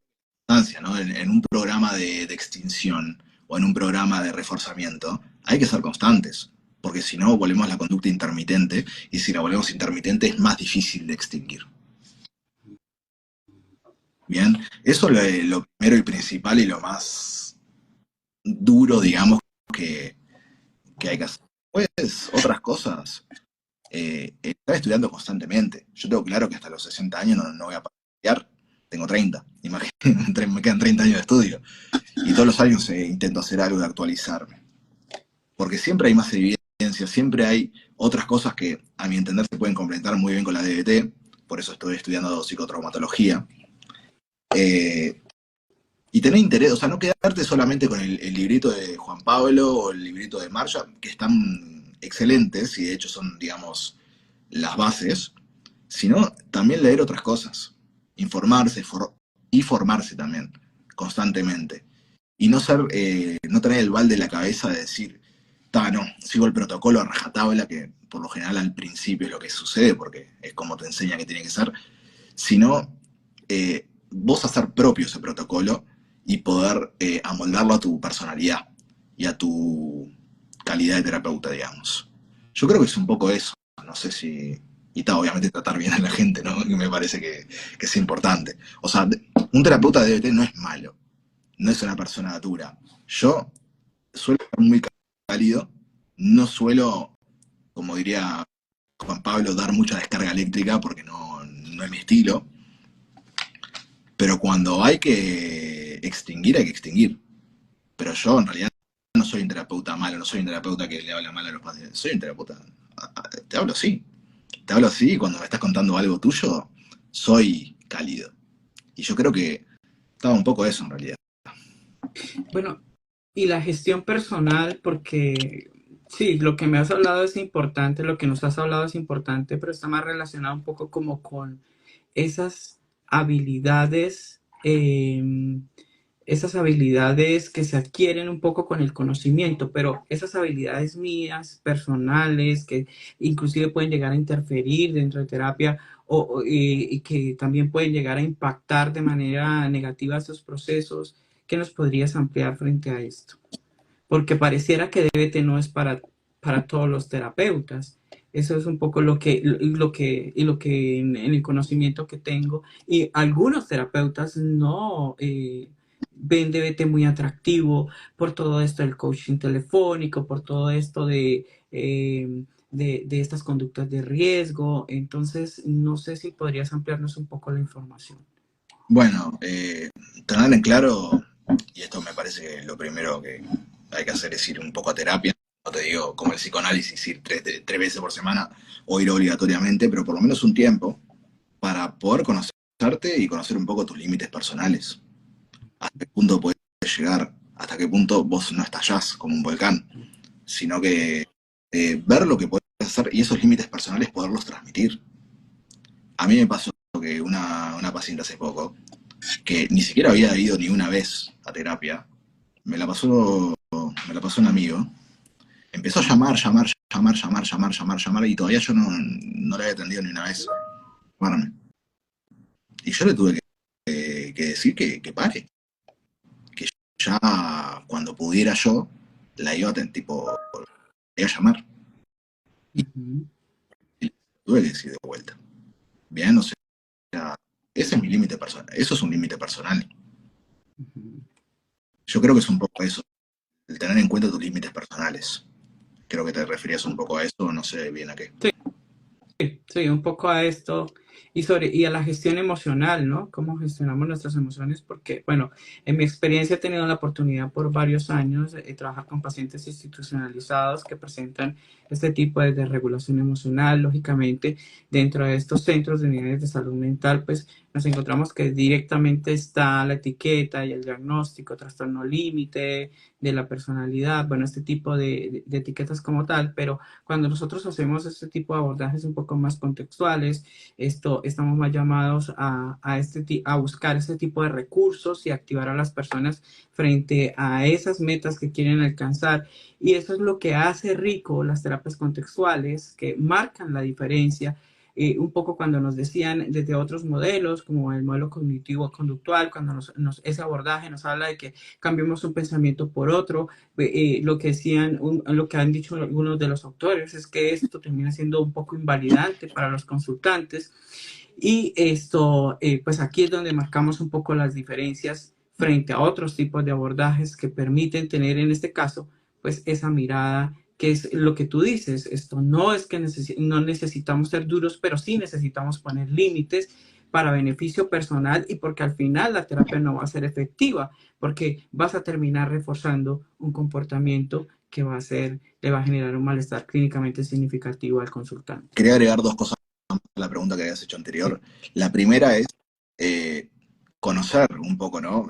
¿no? En un programa de extinción o en un programa de reforzamiento, hay que ser constantes, porque si no, volvemos a la conducta intermitente, y si la volvemos intermitente es más difícil de extinguir. Bien, eso es lo primero y principal y lo más duro, digamos, que hay que hacer. Pues, otras cosas, estar estudiando constantemente. Yo tengo claro que hasta los 60 años no voy a parar. Tengo 30, imagínate, me quedan 30 años de estudio. Y todos los años intento hacer algo de actualizarme. Porque siempre hay más evidencia, siempre hay otras cosas que, a mi entender, se pueden complementar muy bien con la DBT. Por eso estoy estudiando psicotraumatología. Y tener interés, o sea, no quedarte solamente con el librito de Juan Pablo o el librito de Marsha, que están excelentes y de hecho son, digamos, las bases, sino también leer otras cosas. Informarse y formarse también, constantemente. Y no tener el balde en la cabeza de decir, No, sigo el protocolo a rajatabla, que por lo general al principio es lo que sucede, porque es como te enseña que tiene que ser, sino vos hacer propio ese protocolo y poder amoldarlo a tu personalidad y a tu calidad de terapeuta, digamos. Yo creo que es un poco eso, no sé si... Y obviamente tratar bien a la gente, ¿no? Que me parece que es importante. O sea, un terapeuta de DBT no es malo, no es una persona dura. Yo suelo ser muy cálido, no suelo, como diría Juan Pablo, dar mucha descarga eléctrica porque no es mi estilo, pero cuando hay que extinguir, hay que extinguir. Pero yo en realidad no soy un terapeuta malo, no soy un terapeuta que le habla mal a los pacientes, soy un terapeuta, te hablo así. Te hablo así y cuando me estás contando algo tuyo, soy cálido. Y yo creo que estaba un poco eso en realidad. Bueno, y la gestión personal, porque sí, lo que me has hablado es importante, lo que nos has hablado es importante, pero está más relacionado un poco como con esas habilidades, esas habilidades que se adquieren un poco con el conocimiento, pero esas habilidades mías, personales, que inclusive pueden llegar a interferir dentro de terapia y que también pueden llegar a impactar de manera negativa esos procesos. ¿Qué nos podrías ampliar frente a esto? Porque pareciera que DBT no es para todos los terapeutas. Eso es un poco lo que en el conocimiento que tengo. Y algunos terapeutas no ven DBT muy atractivo por todo esto del coaching telefónico, por todo esto de estas conductas de riesgo. Entonces, no sé si podrías ampliarnos un poco la información. Bueno, tener en claro, y esto me parece que lo primero que hay que hacer es ir un poco a terapia. No te digo como el psicoanálisis, ir tres veces por semana o ir obligatoriamente, pero por lo menos un tiempo para poder conocerte y conocer un poco tus límites personales. Hasta qué punto puedes llegar, hasta qué punto vos no estallás como un volcán, sino que ver lo que puedes hacer y esos límites personales poderlos transmitir. A mí me pasó que una paciente hace poco, que ni siquiera había ido ni una vez a terapia, me la pasó un amigo, empezó a llamar, y todavía yo no le había atendido ni una vez. Llamarme. Y yo le tuve que decir que pare, que ya cuando pudiera yo, la iba a, la iba a llamar. Y tuve que decir de vuelta. Bien, o sea, ese es mi límite personal, eso es un límite personal. Yo creo que es un poco eso, el tener en cuenta tus límites personales. Creo que te referías un poco a eso, no sé bien a qué. Sí, un poco a esto y a la gestión emocional, ¿no? Cómo gestionamos nuestras emociones, porque, bueno, en mi experiencia he tenido la oportunidad por varios años de trabajar con pacientes institucionalizados que presentan este tipo de desregulación emocional. Lógicamente, dentro de estos centros de unidades de salud mental, pues nos encontramos que directamente está la etiqueta y el diagnóstico, trastorno límite de la personalidad, bueno, este tipo de etiquetas como tal, pero cuando nosotros hacemos este tipo de abordajes un poco más contextuales, estamos más llamados a buscar este tipo de recursos y activar a las personas frente a esas metas que quieren alcanzar. Y eso es lo que hace rico las terapias contextuales, que marcan la diferencia. Un poco cuando nos decían desde otros modelos, como el modelo cognitivo-conductual, cuando ese abordaje nos habla de que cambiemos un pensamiento por otro, lo que decían, lo que han dicho algunos de los autores es que esto termina siendo un poco invalidante para los consultantes. Y esto, pues aquí es donde marcamos un poco las diferencias frente a otros tipos de abordajes que permiten tener en este caso, pues esa mirada que es lo que tú dices. Esto no es que no necesitamos ser duros, pero sí necesitamos poner límites para beneficio personal y porque al final la terapia no va a ser efectiva, porque vas a terminar reforzando un comportamiento que le va a generar un malestar clínicamente significativo al consultante. Quería agregar dos cosas a la pregunta que habías hecho anterior. La primera es conocer un poco, ¿no?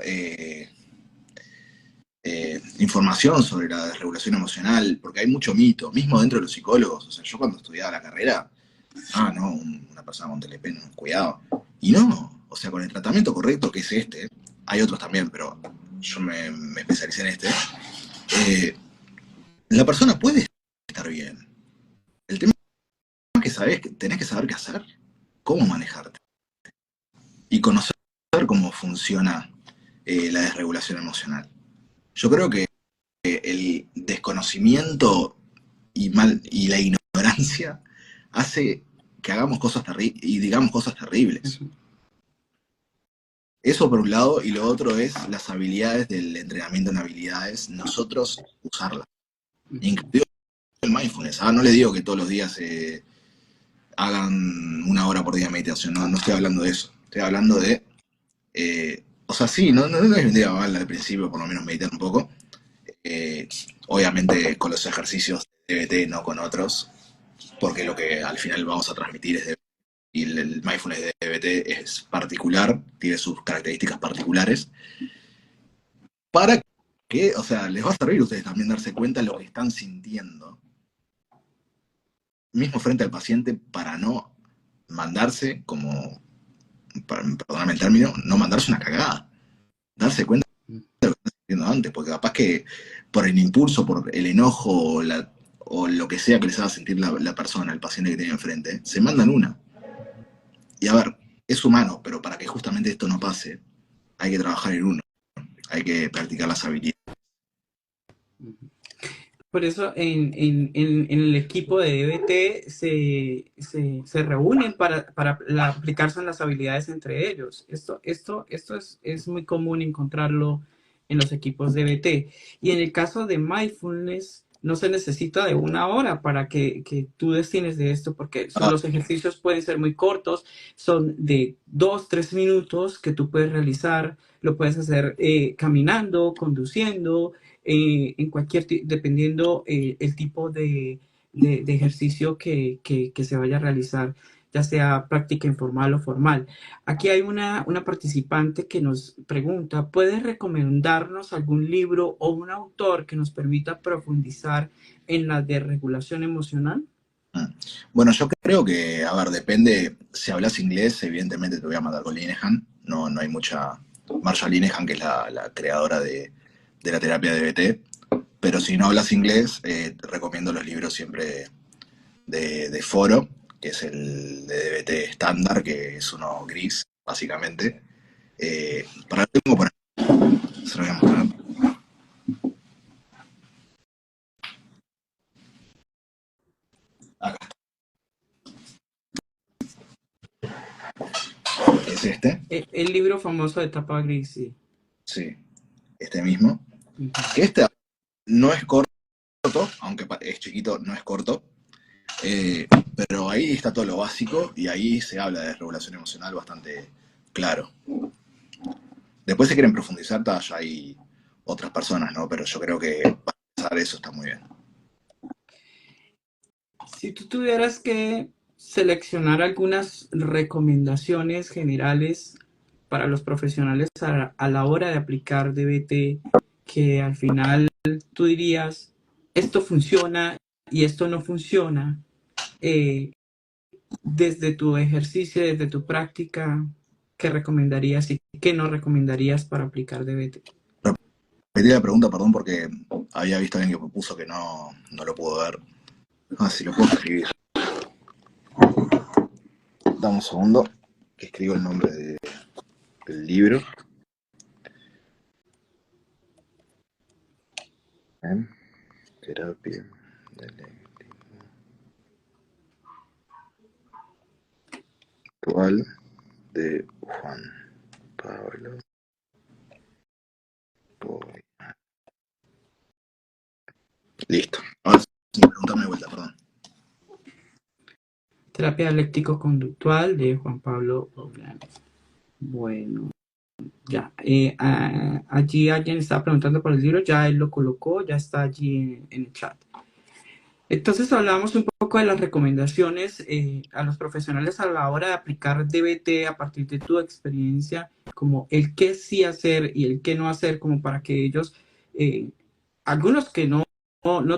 Información sobre la desregulación emocional, porque hay mucho mito, mismo dentro de los psicólogos. O sea, yo cuando estudiaba la carrera, no, una persona con TLP, no, cuidado. Y no, o sea, con el tratamiento correcto, que es este, hay otros también, pero yo me especialicé en este, la persona puede estar bien. El tema es que tenés que saber qué hacer, cómo manejarte y conocer cómo funciona la desregulación emocional. Yo creo que el desconocimiento y la ignorancia hace que hagamos cosas terribles y digamos cosas terribles. Eso por un lado, y lo otro es las habilidades del entrenamiento en habilidades, nosotros usarlas. Incluido el mindfulness. No les digo que todos los días hagan 1 hora por día de meditación, no estoy hablando de eso. Estoy hablando de, o sea, sí, no les vendría mal al principio, por lo menos meditar un poco. Obviamente con los ejercicios de DBT, no con otros, porque lo que al final vamos a transmitir es DBT, y el mindfulness de DBT es particular, tiene sus características particulares, para que, o sea, les va a servir a ustedes también darse cuenta de lo que están sintiendo, mismo frente al paciente, para no mandarse como, perdóname el término, no mandarse una cagada, darse cuenta de lo que están sintiendo antes, porque capaz que por el impulso, por el enojo o lo que sea que les haga sentir la persona, el paciente que tiene enfrente, se mandan una. Y a ver, es humano, pero para que justamente esto no pase, hay que trabajar en uno, hay que practicar las habilidades. Por eso en el equipo de DBT se reúnen para aplicarse en las habilidades entre ellos. Esto es muy común encontrarlo en los equipos de DBT. Y en el caso de mindfulness, no se necesita de 1 hora para que tú destines de esto, porque los ejercicios pueden ser muy cortos, son de 2, 3 minutos que tú puedes realizar, lo puedes hacer caminando, conduciendo, en cualquier, dependiendo el tipo de ejercicio que se vaya a realizar, ya sea práctica informal o formal. Aquí hay una participante que nos pregunta, ¿puedes recomendarnos algún libro o un autor que nos permita profundizar en la desregulación emocional? Bueno, yo creo que, a ver, depende, si hablas inglés, evidentemente te voy a mandar con Linehan, no hay mucha. Marshall Linehan, que es la creadora de la terapia de DBT, pero si no hablas inglés, recomiendo los libros siempre de Foro, que es el de DBT estándar, que es uno gris, básicamente. Para lo tengo por ahí, se lo voy a mostrar. Acá está. Es este. El libro famoso de tapa gris, sí. Sí, este mismo. Que este no es corto, aunque es chiquito, no es corto. Pero ahí está todo lo básico y ahí se habla de desregulación emocional bastante claro. Después si quieren profundizar, ya hay otras personas, ¿no? Pero yo creo que para empezar eso está muy bien. Si tú tuvieras que seleccionar algunas recomendaciones generales para los profesionales a la hora de aplicar DBT, que al final tú dirías, esto funciona y esto no funciona, desde tu ejercicio, desde tu práctica, ¿qué recomendarías y qué no recomendarías para aplicar DBT? Repetí la pregunta, perdón, porque había visto a alguien que puso que no lo pudo ver. Si lo puedo escribir. Dame un segundo, que escribo el nombre del libro. Terapia actual de Juan Pablo. Listo. Ahora sí, pregúntame de vuelta, perdón. Terapia dialéctico-conductual de Juan Pablo Bolaños. Bueno, ya. Allí alguien estaba preguntando por el libro, ya él lo colocó, ya está allí en el chat. Entonces hablamos un poco de las recomendaciones a los profesionales a la hora de aplicar DBT a partir de tu experiencia, como el qué sí hacer y el qué no hacer, como para que ellos, algunos que no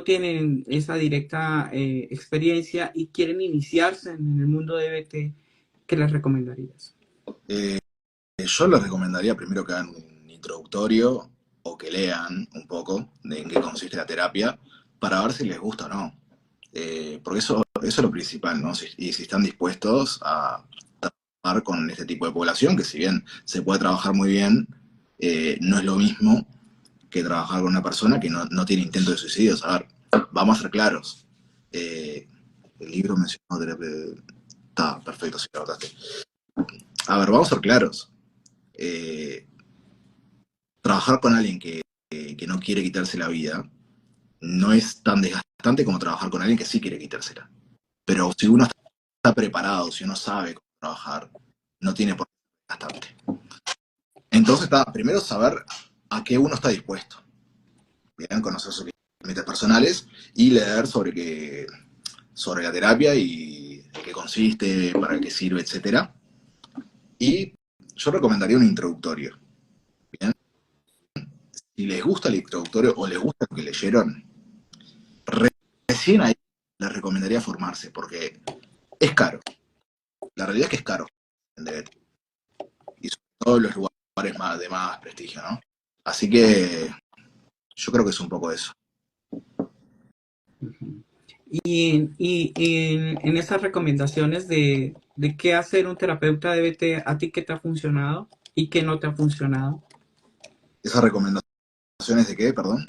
tienen esa directa experiencia y quieren iniciarse en el mundo DBT, ¿qué les recomendarías? Yo les recomendaría primero que hagan un introductorio o que lean un poco de en qué consiste la terapia, para ver si les gusta o no. Porque eso es lo principal, ¿no? Y si están dispuestos a trabajar con este tipo de población, que si bien se puede trabajar muy bien, no es lo mismo que trabajar con una persona que no tiene intento de suicidio. A ver, vamos a ser claros. El libro mencionó terapia. Está perfecto, si lo notaste. A ver, vamos a ser claros. Trabajar con alguien que no quiere quitarse la vida no es tan desgastante como trabajar con alguien que sí quiere quitársela. Pero si uno está preparado, si uno sabe cómo trabajar, no tiene por qué ser desgastante. Entonces está, primero saber a qué uno está dispuesto. Bien, conocer sus límites personales y leer sobre la terapia y de qué consiste, para qué sirve, etcétera. Y yo recomendaría un introductorio. Bien. Si les gusta el introductorio o les gusta lo que leyeron, recién ahí les recomendaría formarse, porque es caro. La realidad es que es caro en DBT. Y sobre todo en los lugares de más prestigio, ¿no? Así que yo creo que es un poco eso. En esas recomendaciones de qué hacer un terapeuta de DBT, ¿a ti qué te ha funcionado y qué no te ha funcionado? ¿Esas recomendaciones de qué, perdón?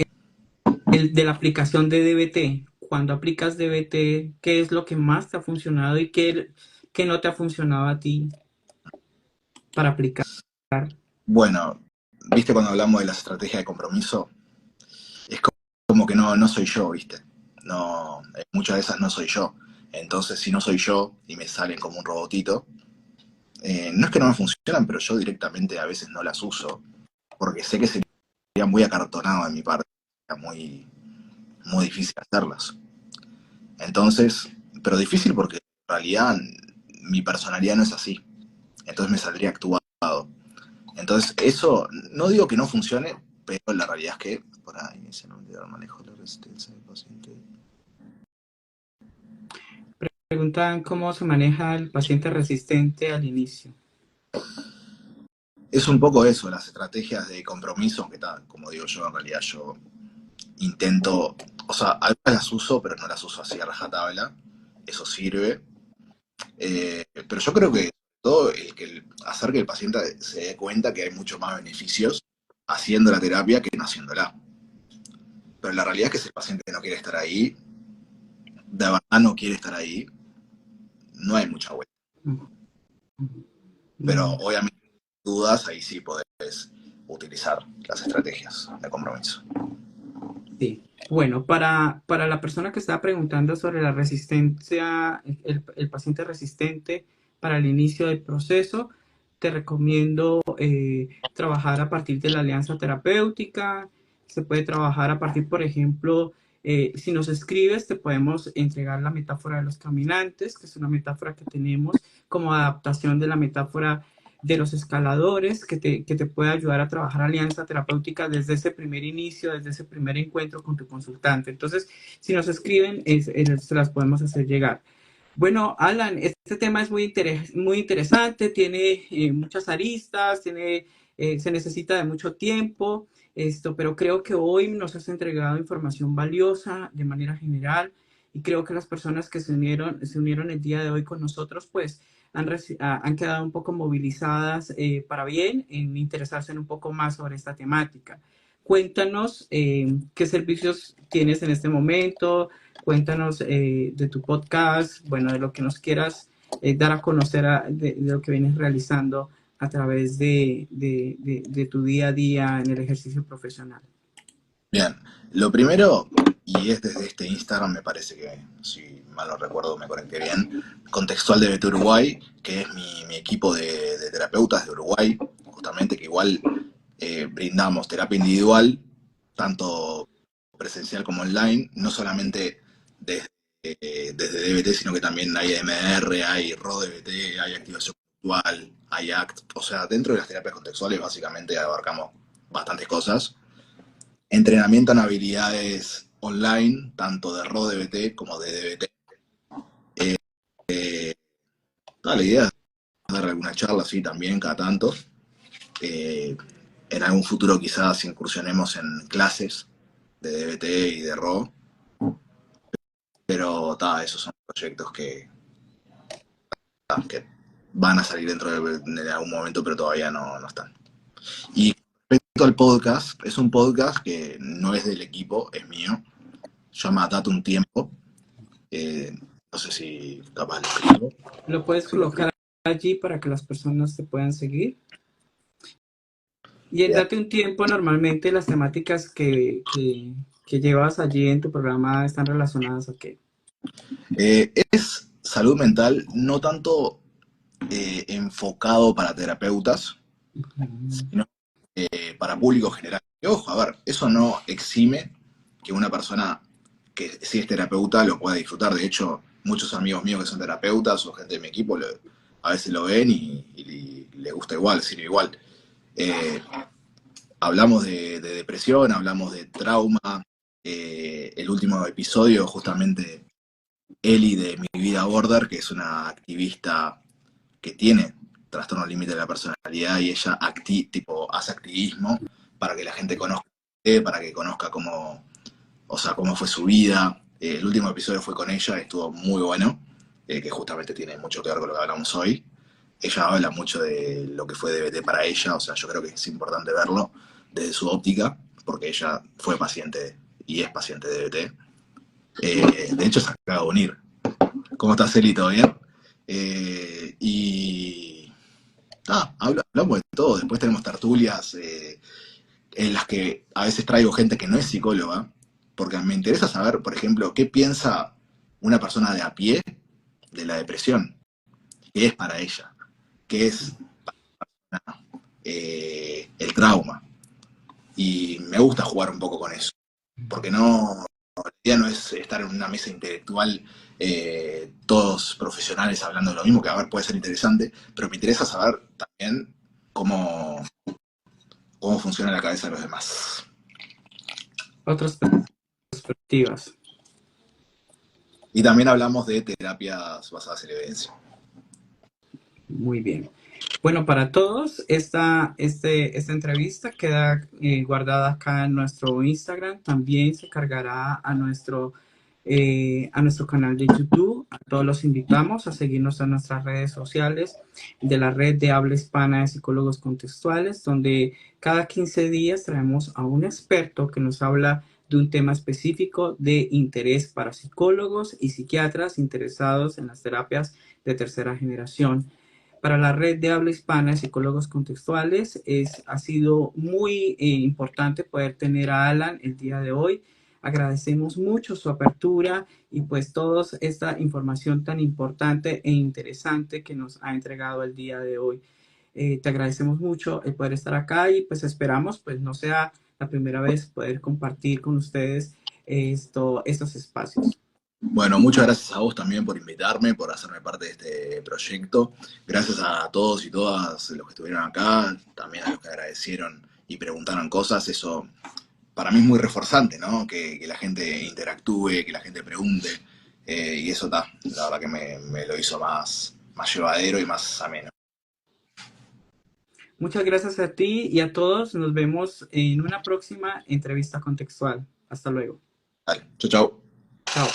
De la aplicación de DBT. Cuando aplicas DBT, ¿qué es lo que más te ha funcionado y qué no te ha funcionado a ti para aplicar? Bueno, ¿viste cuando hablamos de las estrategias de compromiso? Es como que no soy yo, ¿viste? No, muchas de esas no soy yo. Entonces, si no soy yo y me salen como un robotito, no es que no me funcionan, pero yo directamente a veces no las uso, porque sé que sería muy acartonado de mi parte, sería muy, muy difícil hacerlas. Entonces, pero difícil porque en realidad mi personalidad no es así. Entonces me saldría actuado. Entonces, eso, no digo que no funcione, pero la realidad es que por ahí inicialmente el manejo de la resistencia del paciente. Preguntan cómo se maneja el paciente resistente al inicio. Es un poco eso, las estrategias de compromiso, que tal, como digo yo, en realidad yo intento, o sea, algunas las uso, pero no las uso así a rajatabla, eso sirve. Pero yo creo que todo hacer que el paciente se dé cuenta que hay mucho más beneficios haciendo la terapia que no haciéndola. Pero la realidad es que si el paciente no quiere estar ahí, de verdad no quiere estar ahí, no hay mucha vuelta. Pero obviamente, dudas, ahí sí podés utilizar las estrategias de compromiso. Sí. Bueno, para la persona que estaba preguntando sobre la resistencia, el paciente resistente para el inicio del proceso, te recomiendo trabajar a partir de la alianza terapéutica. Se puede trabajar a partir, por ejemplo, si nos escribes, te podemos entregar la metáfora de los caminantes, que es una metáfora que tenemos como adaptación de la metáfora de los escaladores, que te puede ayudar a trabajar alianza terapéutica desde ese primer inicio, desde ese primer encuentro con tu consultante. Entonces, si nos escriben, se las podemos hacer llegar. Bueno, Alan, este tema es muy interesante, tiene muchas aristas, se necesita de mucho tiempo, pero creo que hoy nos has entregado información valiosa de manera general y creo que las personas que se unieron el día de hoy con nosotros, pues han quedado un poco movilizadas para bien en interesarse en un poco más sobre esta temática. Cuéntanos qué servicios tienes en este momento, cuéntanos de tu podcast, bueno, de lo que nos quieras dar a conocer de lo que vienes realizando a través de tu día a día en el ejercicio profesional. Bien, lo primero, y es desde este Instagram, me parece que, si mal no recuerdo, me conecté bien, Contextual DBT Uruguay, que es mi equipo de terapeutas de Uruguay, justamente, que igual brindamos terapia individual, tanto presencial como online, no solamente desde DBT, sino que también hay EMDR, hay RODBT, hay activación conductual, hay ACT, o sea, dentro de las terapias contextuales básicamente abarcamos bastantes cosas. Entrenamiento en habilidades online, tanto de RODBT como de DBT. La idea es dar alguna charla así también cada tanto. En algún futuro quizás incursionemos en clases de DBT y de RO. Pero esos son proyectos que van a salir dentro de algún momento, pero todavía no están. Y respecto al podcast, es un podcast que no es del equipo, es mío. Yo me Date un Tiempo. No sé si capaz lo escribo. ¿Lo puedes colocar allí para que las personas te puedan seguir? Y en Date un Tiempo, normalmente las temáticas que llevas allí en tu programa están relacionadas a qué. Es salud mental, no tanto enfocado para terapeutas, sino para público general. Y ojo, a ver, eso no exime que una persona que sí es terapeuta lo pueda disfrutar. De hecho, muchos amigos míos que son terapeutas o gente de mi equipo a veces lo ven y le gusta igual, sirve igual. Hablamos de depresión, hablamos de trauma. El último episodio, justamente, Eli de Mi Vida Border, que es una activista que tiene trastorno límite de la personalidad y ella hace activismo para que la gente conozca, para que conozca cómo fue su vida. El último episodio fue con ella, estuvo muy bueno, que justamente tiene mucho que ver con lo que hablamos hoy. Ella habla mucho de lo que fue DBT para ella, o sea, yo creo que es importante verlo desde su óptica, porque ella fue paciente y es paciente de DBT. De hecho, se acaba de unir. ¿Cómo estás, Eli? ¿Todo bien? Hablamos de todo. Después tenemos tertulias en las que a veces traigo gente que no es psicóloga, porque me interesa saber, por ejemplo, qué piensa una persona de a pie de la depresión, qué es para ella, qué es para el trauma. Y me gusta jugar un poco con eso, porque la idea no es estar en una mesa intelectual todos profesionales hablando de lo mismo, que a ver, puede ser interesante, pero me interesa saber también cómo funciona la cabeza de los demás. Otras perspectivas. Y también hablamos de terapias basadas en evidencia. Muy bien. Bueno, para todos, esta entrevista queda guardada acá en nuestro Instagram. También se cargará a nuestro canal de YouTube. A todos los invitamos a seguirnos en nuestras redes sociales de la red de habla hispana de psicólogos contextuales, donde cada 15 días traemos a un experto que nos habla de un tema específico de interés para psicólogos y psiquiatras interesados en las terapias de tercera generación. Para la red de habla hispana de psicólogos contextuales ha sido muy importante poder tener a Alan el día de hoy. Agradecemos mucho su apertura y pues toda esta información tan importante e interesante que nos ha entregado el día de hoy. Te agradecemos mucho el poder estar acá y pues esperamos pues no sea la primera vez poder compartir con ustedes estos espacios. Bueno, muchas gracias a vos también por invitarme, por hacerme parte de este proyecto. Gracias a todos y todas los que estuvieron acá, también a los que agradecieron y preguntaron cosas. Eso para mí es muy reforzante, ¿no? Que la gente interactúe, que la gente pregunte. Y eso la verdad que me lo hizo más llevadero y más ameno. Muchas gracias a ti y a todos. Nos vemos en una próxima entrevista contextual. Hasta luego. Dale, chau, chau. Chao.